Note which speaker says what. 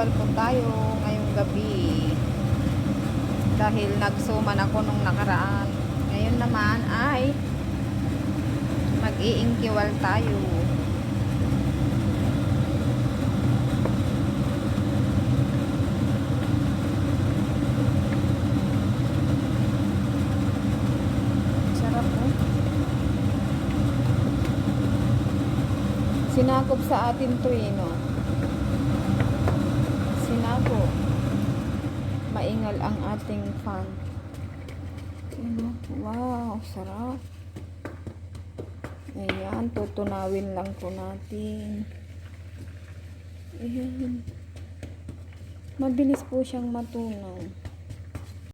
Speaker 1: mag-ritual po tayo ngayong gabi. Dahil nagsuman ako nung nakaraan. Ngayon naman ay mag-iingkiwal tayo. Sarap po. Sinakop sa atin to no? Sinakop. Maingal ang ating fan. Wow, sarap. Ayan, tutunawin lang po natin. Ayan. Mabilis po siyang matunaw.